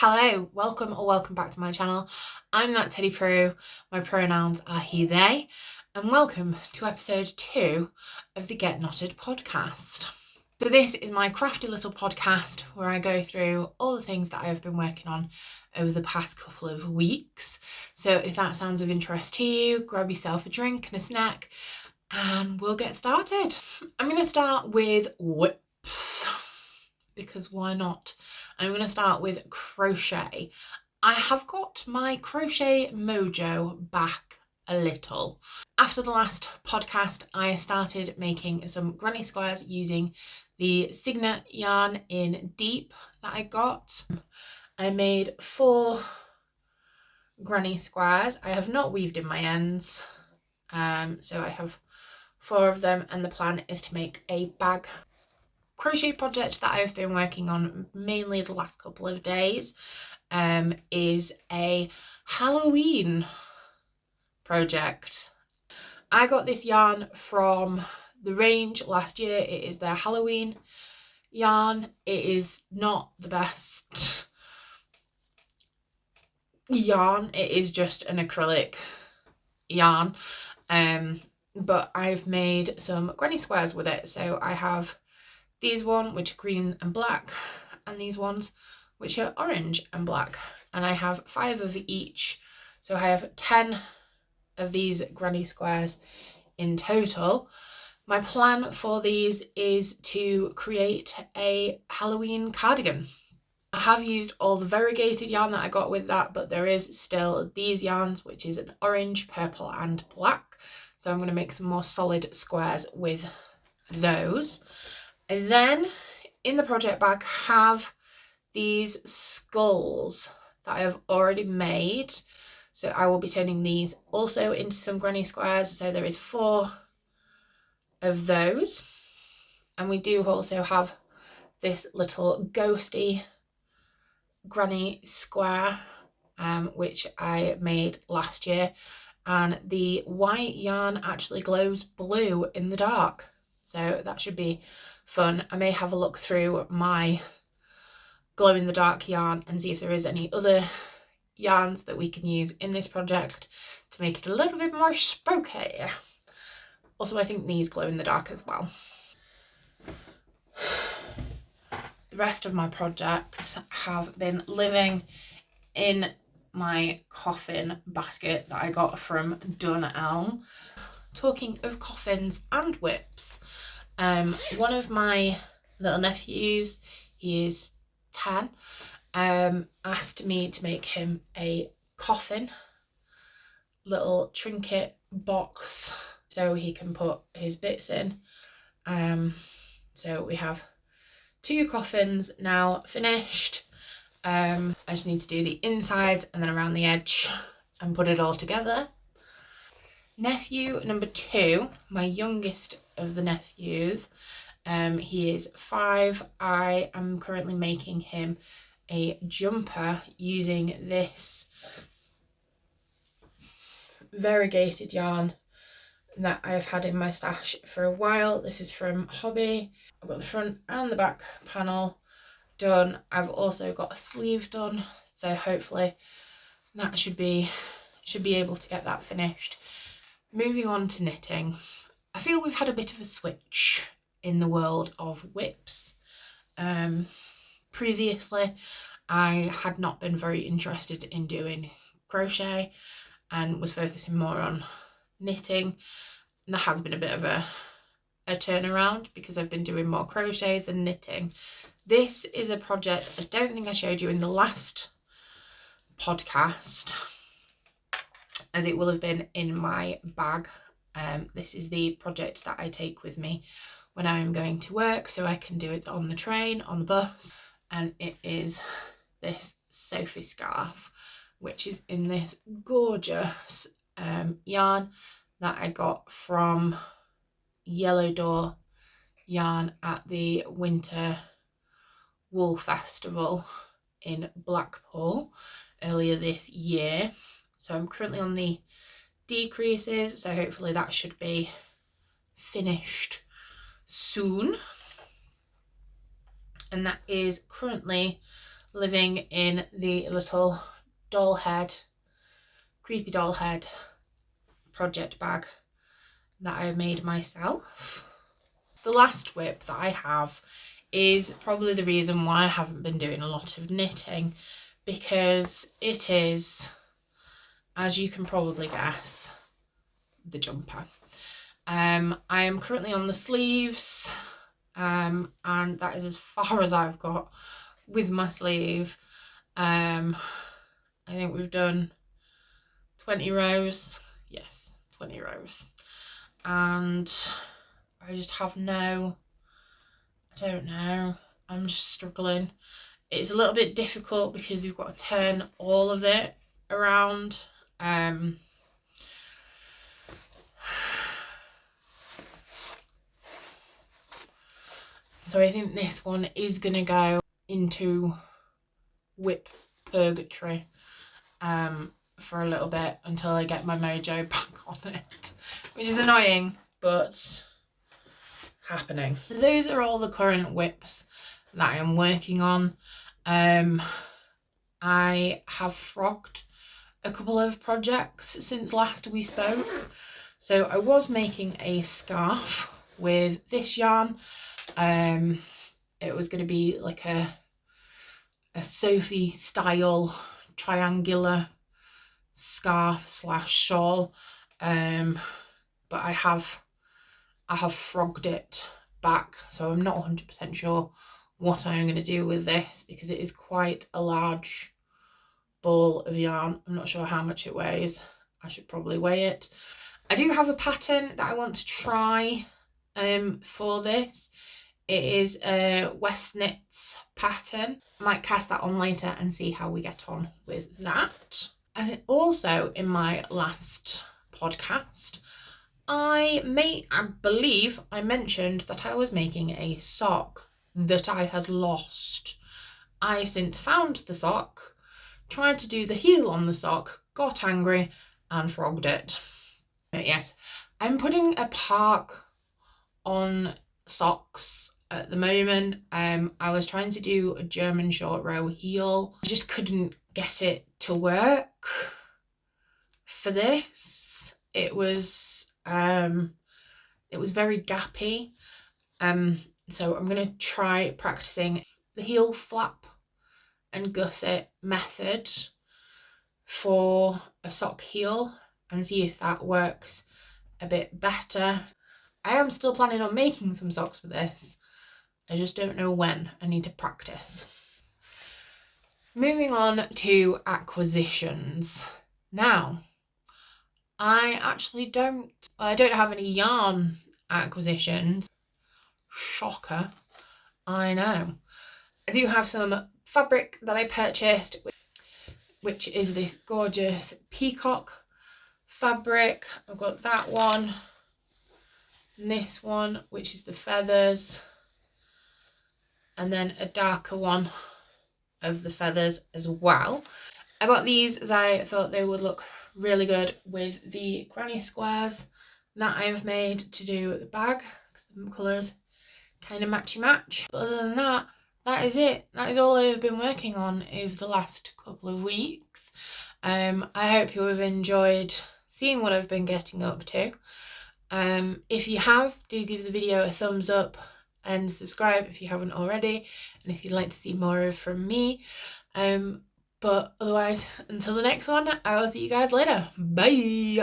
Hello, welcome or welcome back to my channel. I'm that Teddy Pro, my pronouns are he, they, and welcome to episode 2 of the Get Knotted podcast. So this is my crafty little podcast where I go through all the things that I have been working on over the past couple of weeks. So if that sounds of interest to you, grab yourself a drink and a snack and we'll get started. I'm going to start with whips, because why not? I'm going to start with crochet. I have got my crochet mojo back a little. After the last podcast, I started making some granny squares using the Signet yarn in Deep that I got. I made 4 granny squares. I have not weaved in my ends, so I have 4 of them, and the plan is to make a bag. Crochet project that I've been working on mainly the last couple of days is a Halloween project. I got this yarn from the range last year. It is their Halloween yarn. It is not the best yarn. It is just an acrylic yarn, but I've made some granny squares with it. So I have these one, which are green and black, and these ones, which are orange and black. And I have 5 of each. So I have 10 of these granny squares in total. My plan for these is to create a Halloween cardigan. I have used all the variegated yarn that I got with that, but there is still these yarns, which is an orange, purple, and black. So I'm going to make some more solid squares with those. And then in the project bag have these skulls that I have already made. So I will be turning these also into some granny squares. So there is 4 of those. And we do also have this little ghosty granny square, which I made last year. And the white yarn actually glows blue in the dark. So that should be fun. I may have a look through my glow in the dark yarn and see if there is any other yarns that we can use in this project to make it a little bit more spooky. Also, I think these glow in the dark as well. The rest of my projects have been living in my coffin basket that I got from Dunelm. Talking of coffins and whips, one of my little nephews, he is 10, asked me to make him a coffin, little trinket box, so he can put his bits in. So we have 2 coffins now finished. I just need to do the insides and then around the edge and put it all together. Nephew number 2, my youngest of the nephews, he is 5. I am currently making him a jumper using this variegated yarn that I have had in my stash for a while. This is from Hobby. I've got the front and the back panel done. I've also got a sleeve done, so hopefully that should be able to get that finished. Moving on to knitting, I feel we've had a bit of a switch in the world of whips. Previously, I had not been very interested in doing crochet and was focusing more on knitting. And there has been a bit of a turnaround because I've been doing more crochet than knitting. This is a project I don't think I showed you in the last podcast, as it will have been in my bag. This is the project that I take with me when I am going to work, so I can do it on the train, on the bus, and it is this Sophie scarf, which is in this gorgeous yarn that I got from Yellow Door yarn at the Winter Wool Festival in Blackpool earlier this year. So I'm currently on the decreases, so hopefully that should be finished soon. And that is currently living in the little doll head, creepy doll head project bag that I made myself. The last whip that I have is probably the reason why I haven't been doing a lot of knitting, because it is, as you can probably guess, the jumper. I am currently on the sleeves, and that is as far as I've got with my sleeve. I think we've done 20 rows. Yes, 20 rows. And I just have I don't know, I'm just struggling. It's a little bit difficult because you've got to turn all of it around. So I think this one is going to go into whip purgatory for a little bit until I get my mojo back on it, which is annoying, but happening. So those are all the current whips that I am working on. I have frogged a couple of projects since last we spoke. So I was making a scarf with this yarn. It was going to be like a Sophie style triangular scarf / shawl, but I have frogged it back, so I'm not 100% sure what I'm going to do with this, because it is quite a large ball of yarn. I'm not sure how much it weighs. I should probably weigh it. I do have a pattern that I want to try for this. It is a West Knits pattern. I might cast that on later and see how we get on with that. And also in my last podcast, I believe I mentioned that I was making a sock that I had lost. I since found the sock, tried to do the heel on the sock, got angry and frogged it. But yes, I'm putting a park on socks at the moment. I was trying to do a German short row heel. I just couldn't get it to work for this. It was very gappy. So I'm gonna try practicing the heel flap and gusset method for a sock heel and see if that works a bit better. I am still planning on making some socks for this. I just don't know when. I need to practice. Moving on to acquisitions. Now, I don't have any yarn acquisitions. Shocker, I know. I do have some fabric that I purchased, which is this gorgeous peacock fabric. I've got that one, and this one, which is the feathers, and then a darker one of the feathers as well. I got these as I thought they would look really good with the granny squares that I have made to do the bag, because the colours kind of matchy-match. But other than that, that is it. That is all I've been working on over the last couple of weeks. I hope you have enjoyed seeing what I've been getting up to. If you have, do give the video a thumbs up and subscribe if you haven't already, and if you'd like to see more from me. But otherwise, until the next one, I will see you guys later. Bye!